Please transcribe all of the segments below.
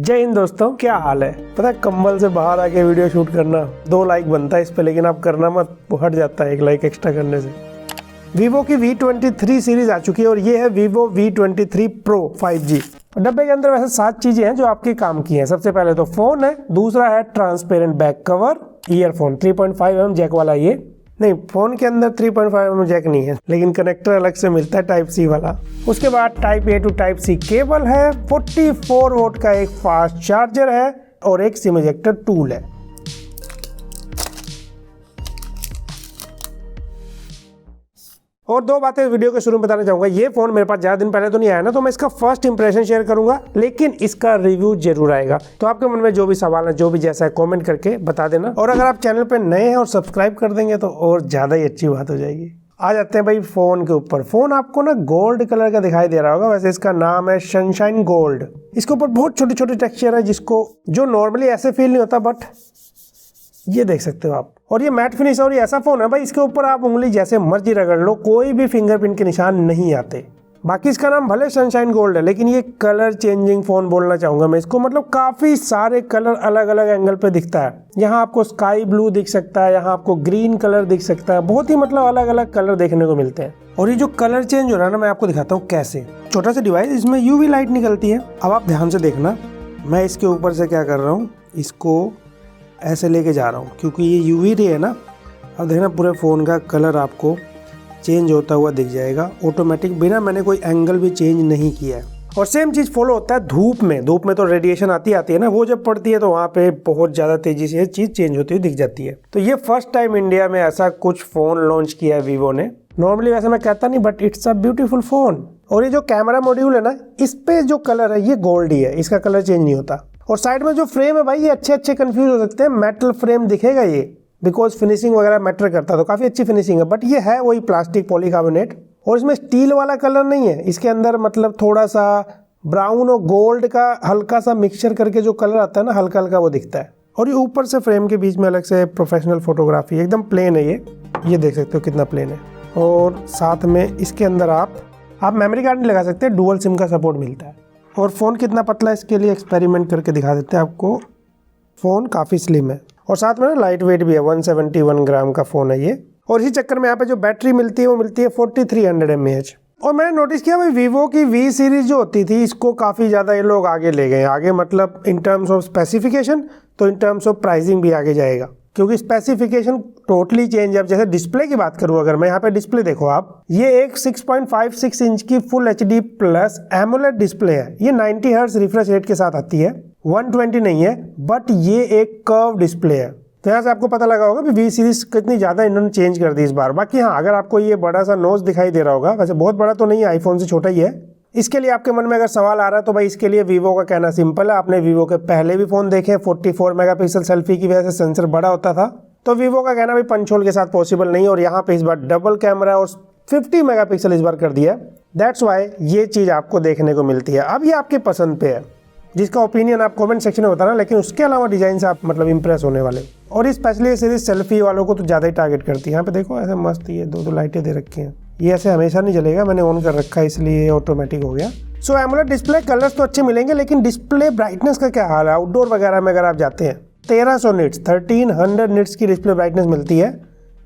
जय हिंद दोस्तों, क्या हाल है। पता है कंबल से बाहर आके वीडियो शूट करना 2 लाइक बनता है इस पे, लेकिन आप करना मत, वो हट जाता है 1 लाइक एक्स्ट्रा करने से। vivo की V23 सीरीज आ चुकी है और ये है vivo V23 Pro 5G। डब्बे के अंदर वैसे 7 चीजें हैं जो आपके काम की हैं। सबसे पहले तो फोन है, दूसरा है transparent back cover, earphone 3.5mm jack वाला, ये नहीं, फोन के अंदर 3.5mm जैक नहीं है, लेकिन कनेक्टर अलग से मिलता है टाइप सी वाला। उसके बाद type A to type C cable है, 44 वोल्ट का एक फास्ट चार्जर है और एक सिम इजेक्टर टूल है। और 2 बातें वीडियो के शुरू में बताना चाहूंगा। ये फोन मेरे पास ज्यादा दिन पहले तो नहीं आया ना, तो मैं इसका फर्स्ट इंप्रेशन शेयर करूंगा, लेकिन इसका रिव्यू जरूर आएगा। तो आपके मन में जो भी सवाल है, जो भी जैसा है, कमेंट करके बता देना। और अगर आप चैनल पे नए हैं और सब्सक्राइब कर देंगे तो और ज्यादा ही अच्छी बात हो जाएगी। आ जाते हैं भाई फोन के ऊपर। फोन आपको ना गोल्ड कलर का दिखाई दे रहा होगा, वैसे इसका नाम है सनशाइन गोल्ड। इसके ऊपर बहुत छोटे छोटे टेक्सचर है जिसको जो नॉर्मली ऐसे फील नहीं होता, बट ये देख सकते हो आप। और ये मैट फिनिश और ये ऐसा फोन है भाई, इसके ऊपर आप उंगली जैसे मर्जी रगड़ लो, कोई भी फिंगरप्रिंट के निशान नहीं आते। बाकी इसका नाम भले सनशाइन गोल्ड है, लेकिन ये कलर चेंजिंग फोन बोलना चाहूंगा मैं इसको। मतलब काफी सारे कलर अलग अलग एंगल पे दिखता है। यहाँ आपको स्काई ब्लू दिख सकता है, यहाँ आपको ग्रीन कलर दिख सकता है, बहुत ही मतलब अलग अलग कलर देखने को मिलते हैं। और ये जो कलर चेंज हो रहा है ना, मैं आपको दिखाता हूँ कैसे। छोटा सा डिवाइस, इसमें यूवी लाइट निकलती है। अब आप ध्यान से देखना, मैं इसके ऊपर से क्या कर रहा हूँ, इसको ऐसे लेके जा रहा हूँ क्योंकि ये यूवी रे है ना। अब देखना पूरे फ़ोन का कलर आपको चेंज होता हुआ दिख जाएगा ऑटोमेटिक, बिना मैंने कोई एंगल भी चेंज नहीं किया है। और सेम चीज़ फॉलो होता है धूप में। धूप में तो रेडिएशन आती है ना, वो जब पड़ती है तो वहाँ पे बहुत ज़्यादा तेज़ी से चीज़ चेंज होती हुई दिख जाती है। तो ये फर्स्ट टाइम इंडिया में ऐसा कुछ फ़ोन लॉन्च किया है वीवो ने। नॉर्मली वैसे मैं कहता नहीं, but it's a beautiful phone. और ये जो कैमरा मॉड्यूल है ना, इस पे जो कलर है ये गोल्ड ही है, इसका कलर चेंज नहीं होता। और साइड में जो फ्रेम है भाई, ये अच्छे कंफ्यूज हो सकते हैं, मेटल फ्रेम दिखेगा ये, बिकॉज फिनिशिंग वगैरह मैटर करता है, तो काफ़ी अच्छी फिनिशिंग है। बट ये है वही प्लास्टिक पॉलीकार्बोनेट, और इसमें स्टील वाला कलर नहीं है। इसके अंदर मतलब थोड़ा सा ब्राउन और गोल्ड का हल्का सा मिक्सचर करके जो कलर आता है ना, हल्का हल्का वो दिखता है। और ये ऊपर से फ्रेम के बीच में अलग से प्रोफेशनल फोटोग्राफी, एकदम प्लेन है ये देख सकते हो कितना प्लेन है। और साथ में इसके अंदर आप मेमोरी कार्ड नहीं लगा सकते, डुअल सिम का सपोर्ट मिलता है। और फ़ोन कितना पतला है इसके लिए एक्सपेरिमेंट करके दिखा देते हैं आपको। फ़ोन काफ़ी स्लिम है और साथ में ना लाइट वेट भी है, 171 ग्राम का फ़ोन है ये। और इसी चक्कर में यहाँ पे जो बैटरी मिलती है वो मिलती है 4300 mAh। और मैंने नोटिस किया भाई, वीवो की वी सीरीज जो होती थी, इसको काफ़ी ज़्यादा ये लोग आगे ले गए। आगे मतलब इन टर्म्स ऑफ स्पेसिफिकेशन, तो इन टर्म्स ऑफ प्राइसिंग भी आगे जाएगा, क्योंकि स्पेसिफिकेशन टोटली चेंज है। अब जैसे डिस्प्ले की बात करूँ, अगर मैं यहाँ पे डिस्प्ले देखो आप, ये एक 6.56 इंच की full HD plus AMOLED display है। ये 90 हर्ट्ज रिफ्रेश रेट के साथ आती है, 120 नहीं है, बट ये एक कर्व डिस्प्ले है। तो यहाँ से आपको पता लगा होगा कि वी सीरीज कितनी ज़्यादा इन्होंने चेंज कर दी इस बार। बाकी हाँ, अगर आपको ये बड़ा सा नोज दिखाई दे रहा होगा, वैसे बहुत बड़ा तो नहीं है, आईफोन से छोटा ही है। इसके लिए आपके मन में अगर सवाल आ रहा है तो भाई इसके लिए वीवो का कहना सिंपल है। आपने वीवो के पहले भी फ़ोन देखे, 44 मेगापिक्सल सेल्फी की वजह से सेंसर बड़ा होता था। तो वीवो का कहना भी पंच होल के साथ पॉसिबल नहीं, और यहाँ पे इस बार डबल कैमरा और 50 मेगापिक्सल इस बार कर दिया। दैट्स वाई ये चीज़ आपको देखने को मिलती है। अब ये आपके पसंद पे है, जिसका ओपिनियन आप कमेंट सेक्शन में बताना, लेकिन उसके अलावा डिज़ाइन से आप मतलब इंप्रेस होने वाले। और स्पेशली ये सीरीज सेल्फी वालों को तो ज़्यादा ही टारगेट करती है। यहाँ पे देखो ऐसे मस्त ये 2 लाइटें दे रखी हैं। ये ऐसे हमेशा नहीं चलेगा, मैंने ऑन कर रखा है इसलिए ऑटोमेटिक हो गया। सो एमोलेड डिस्प्ले, कलर्स तो अच्छे मिलेंगे, लेकिन डिस्प्ले ब्राइटनेस का क्या हाल है। आउटडोर वगैरह में अगर आप जाते हैं, 1300 निट्स 1300 निट्स की डिस्प्ले ब्राइटनेस मिलती है,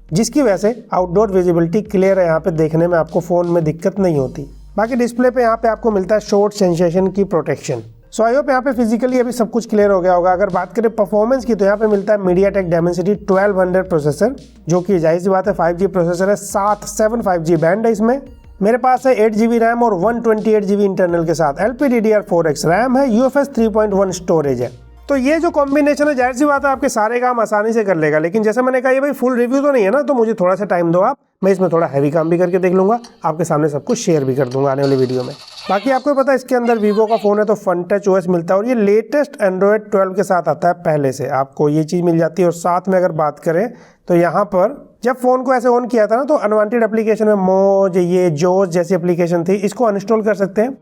जिसकी वजह से आउटडोर विजिबिलिटी क्लियर है। यहाँ पे देखने में आपको फ़ोन में दिक्कत नहीं होती। बाकी डिस्प्ले पे यहाँ पे आपको मिलता है शॉर्ट सेंसेशन की प्रोटेक्शन। सो आई होप यहाँ पे फिजिकली अभी सब कुछ क्लियर हो गया होगा। अगर बात करें परफॉर्मेंस की, तो यहाँ पे मिलता है MediaTek Dimensity 1200 प्रोसेसर, जो कि जाहिर सी बात है 5G प्रोसेसर है, 775G बैंड है इसमें। मेरे पास है 8GB रैम और 128GB इंटरनल के साथ LPDDR4X रैम है, UFS 3.1 स्टोरेज है। तो ये जो कॉम्बिनेशन है, जाहिर सी बात है आपके सारे काम आसानी से कर लेगा। लेकिन जैसे मैंने कहा, ये भाई फुल रिव्यू तो नहीं है ना, तो मुझे थोड़ा सा टाइम दो आप, मैं इसमें थोड़ा हैवी काम भी करके देख लूँगा, आपके सामने सब कुछ शेयर भी कर दूंगा आने वाली वीडियो में। बाकी आपको पता है इसके अंदर वीवो का फ़ोन है तो फन टच OS मिलता है, और ये लेटेस्ट एंड्रॉयड 12 के साथ आता है। पहले से आपको ये चीज़ मिल जाती है। और साथ में अगर बात करें तो यहाँ पर जब फ़ोन को ऐसे ऑन किया था ना, तो अनवांटेड एप्लीकेशन में मोज, ये जोज जैसी एप्लीकेशन थी, इसको अनइंस्टॉल कर सकते हैं।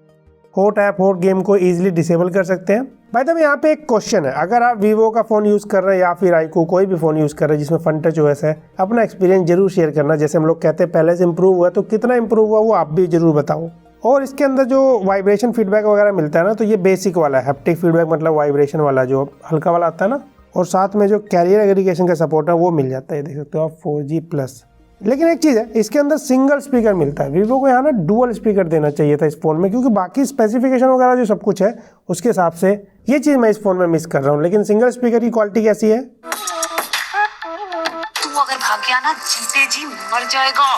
हॉट ऐप, हॉट गेम को ईजिली डिसेबल कर सकते हैं। भाई तब यहाँ पे एक क्वेश्चन है, अगर आप वीवो का फ़ोन यूज़ कर रहे हैं या फिर आईकू कोई भी फ़ोन यूज़ कर रहे हैं जिसमें फन टच OS है, अपना एक्सपीरियंस जरूर शेयर करना। जैसे हम लोग कहते हैं पहले से इंप्रूव हुआ, तो कितना इंप्रूव हुआ वो आप भी जरूर बताओ। और इसके अंदर जो वाइब्रेशन फीडबैक वगैरह मिलता है ना, तो ये बेसिक वाला है, हैप्टिक फीडबैक मतलब वाइब्रेशन वाला जो हल्का वाला आता है ना, और साथ में जो कैरियर एग्रीगेशन का सपोर्ट है वो मिल जाता है, देख सकते हो आप 4G+। लेकिन एक चीज़ है, इसके अंदर सिंगल स्पीकर मिलता है। वीवो को यहाँ ना डुअल स्पीकर देना चाहिए था इस फ़ोन में, क्योंकि बाकी स्पेसिफिकेशन वगैरह जो सब कुछ है उसके हिसाब से ये चीज़ मैं इस फ़ोन में मिस कर रहा हूँ। लेकिन सिंगल स्पीकर की क्वालिटी कैसी है, तू अगर भाग गया ना जीते जी मर जाएगा।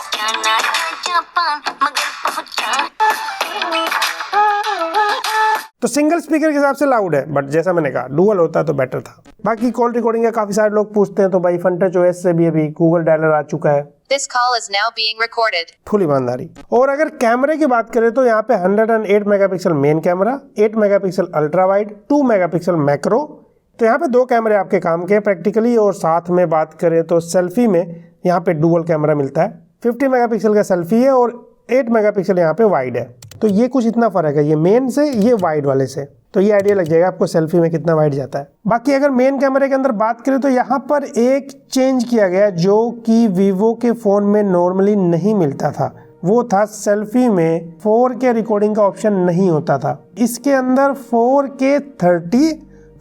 तो सिंगल स्पीकर के हिसाब से लाउड है, बट जैसा मैंने कहा डुअल होता तो बेटर था। बाकी कॉल रिकॉर्डिंग का काफी सारे लोग पूछते हैं, तो भाई फ्रंट OS से भी अभी गूगल डायलर आ चुका है। This call is now being recorded. Full ईमानदारी। और अगर कैमरे की बात करें तो यहाँ पे 108 megapixel main camera, 8 megapixel ultra wide, 2 megapixel macro. तो यहाँ पे 2 कैमरे आपके काम के प्रैक्टिकली। और साथ में बात करें तो सेल्फी में यहाँ पे डुअल कैमरा मिलता है, 50 मेगापिक्सल का सेल्फी है और 8 मेगापिक्सल यहाँ पे वाइड है। तो ये कुछ इतना फर्क है ये मेन से ये वाइड वाले से, तो ये आइडिया लग जाएगा आपको सेल्फी में कितना वाइड जाता है। बाकी अगर मेन कैमरे के अंदर बात करें तो यहाँ पर एक चेंज किया गया जो कि वीवो के फ़ोन में नॉर्मली नहीं मिलता था, वो था सेल्फी में 4K रिकॉर्डिंग का ऑप्शन नहीं होता था। इसके अंदर 4K 30,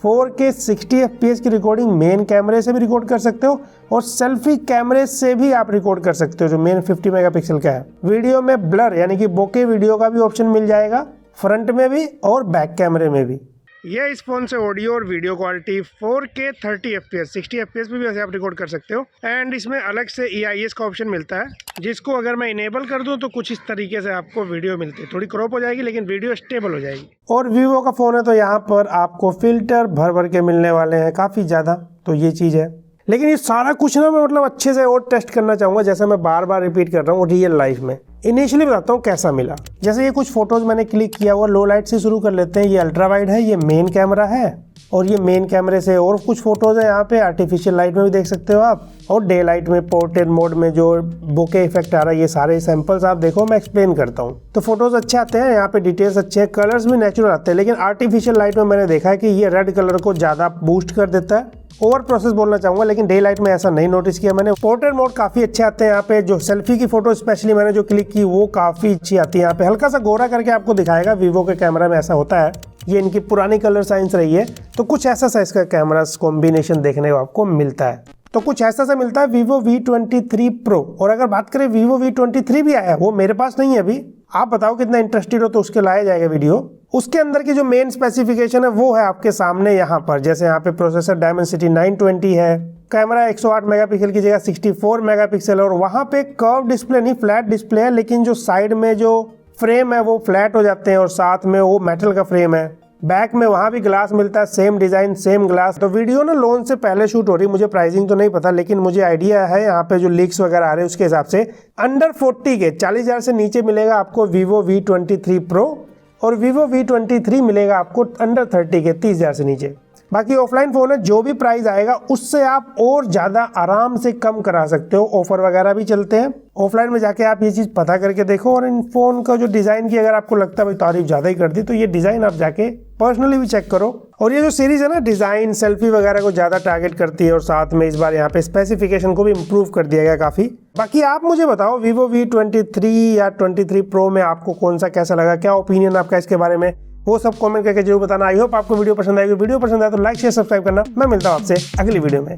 4K 60 FPS की रिकॉर्डिंग मेन कैमरे से भी रिकॉर्ड कर सकते हो और सेल्फी कैमरे से भी आप रिकॉर्ड कर सकते हो जो मेन 50 मेगापिक्सल का है। वीडियो में ब्लर यानी कि बोके वीडियो का भी ऑप्शन मिल जाएगा, फ्रंट में भी और बैक कैमरे में भी। ये इस फोन से ऑडियो और video quality 4K 30 FPS 60 FPS पे भी वैसे आप रिकॉर्ड कर सकते हो। एंड इसमें अलग से EIS का ऑप्शन मिलता है, जिसको अगर मैं इनेबल कर दूं तो कुछ इस तरीके से आपको वीडियो मिलती है, थोड़ी क्रॉप हो जाएगी लेकिन वीडियो स्टेबल हो जाएगी। और वीवो का फ़ोन है तो यहाँ पर आपको फिल्टर भर भर के मिलने वाले हैं काफ़ी ज़्यादा, तो ये चीज़ है। लेकिन ये सारा कुछ ना मैं मतलब अच्छे से और टेस्ट करना चाहूँगा, जैसा मैं बार बार रिपीट कर रहा हूँ रियल लाइफ में। इनिशियली बताता हूँ कैसा मिला। जैसे ये कुछ फोटोज मैंने क्लिक किया हुआ, लो लाइट से शुरू कर लेते हैं। ये अल्ट्रा वाइड है, ये मेन कैमरा है और ये मेन कैमरे से और कुछ फोटोज है यहाँ पे आर्टिफिशियल लाइट में भी देख सकते हो आप, और डे लाइट में पोर्ट्रेट मोड में जो बोके इफेक्ट आ रहा है। ये सारे सैंपल्स आप देखो, मैं एक्सप्लेन करता हूँ। तो फोटोज अच्छे आते हैं यहाँ पे, डिटेल्स अच्छे हैं, कलर्स भी नेचुरल आते हैं। लेकिन आर्टिफिशियल लाइट में मैंने देखा है कि ये रेड कलर को ज़्यादा बूस्ट कर देता है, ओवर प्रोसेस बोलना चाहूंगा, लेकिन डे लाइट में ऐसा नहीं नोटिस किया मैंने। पोर्ट्रेट मोड काफी अच्छे आते हैं यहाँ पे। जो सेल्फी की फोटो स्पेशली मैंने जो क्लिक की वो काफी अच्छी आती है। यहाँ पे हल्का सा गोरा करके आपको दिखाएगा, वीवो के कैमरा में ऐसा होता है। ये इनकी पुरानी कलर साइंस रही है, तो कुछ ऐसा सा इसका कैमरा कॉम्बिनेशन देखने को आपको मिलता है। तो कुछ ऐसा सा मिलता है vivo V23 Pro। और अगर बात करें vivo V23 भी आया, वो मेरे पास नहीं है अभी। आप बताओ कितना इंटरेस्टेड हो तो उसके लाया जाएगा वीडियो। उसके अंदर की जो मेन स्पेसिफिकेशन है वो है आपके सामने यहाँ पर। जैसे यहाँ पे प्रोसेसर Dimensity 920 है, कैमरा 108 मेगापिक्सल की जगह 64 मेगापिक्सल है, और वहाँ पे कर्व डिस्प्ले नहीं फ्लैट डिस्प्ले है, लेकिन जो साइड में जो फ्रेम है वो फ्लैट हो जाते हैं और साथ में वो मेटल का फ्रेम है। बैक में वहाँ भी ग्लास मिलता है, सेम डिजाइन सेम ग्लास। तो वीडियो ना लॉन्च से पहले शूट हो रही, मुझे प्राइसिंग तो नहीं पता, लेकिन मुझे आइडिया है यहाँ पे जो लीक्स वगैरह आ रहे हैं उसके हिसाब से अंडर 40 के 40,000 से नीचे मिलेगा आपको vivo V23 Pro, और vivo V23 मिलेगा आपको अंडर 30 के 30,000 से नीचे। बाकी ऑफलाइन फ़ोन है, जो भी प्राइस आएगा उससे आप और ज़्यादा आराम से कम करा सकते हो। ऑफर वगैरह भी चलते हैं, ऑफलाइन में जाके आप ये चीज़ पता करके देखो। और इन फ़ोन का जो डिज़ाइन की अगर आपको लगता है भाई तारीफ ज़्यादा ही कर दी, तो ये डिज़ाइन आप जाके पर्सनली भी चेक करो। और ये जो सीरीज़ है ना, डिज़ाइन सेल्फी वगैरह को ज़्यादा टारगेट करती है, और साथ में इस बार यहाँ पे स्पेसिफिकेशन को भी इम्प्रूव कर दिया गया काफ़ी। बाकी आप मुझे बताओ vivo V23 या 23 Pro में आपको कौन सा कैसा लगा, क्या ओपिनियन आपका इसके बारे में, वो सब कमेंट करके जरूर बताना। आई होप आपको वीडियो पसंद आएगी। वीडियो पसंद आए तो लाइक शेयर सब्सक्राइब करना। मैं मिलता हूँ आपसे अगली वीडियो में।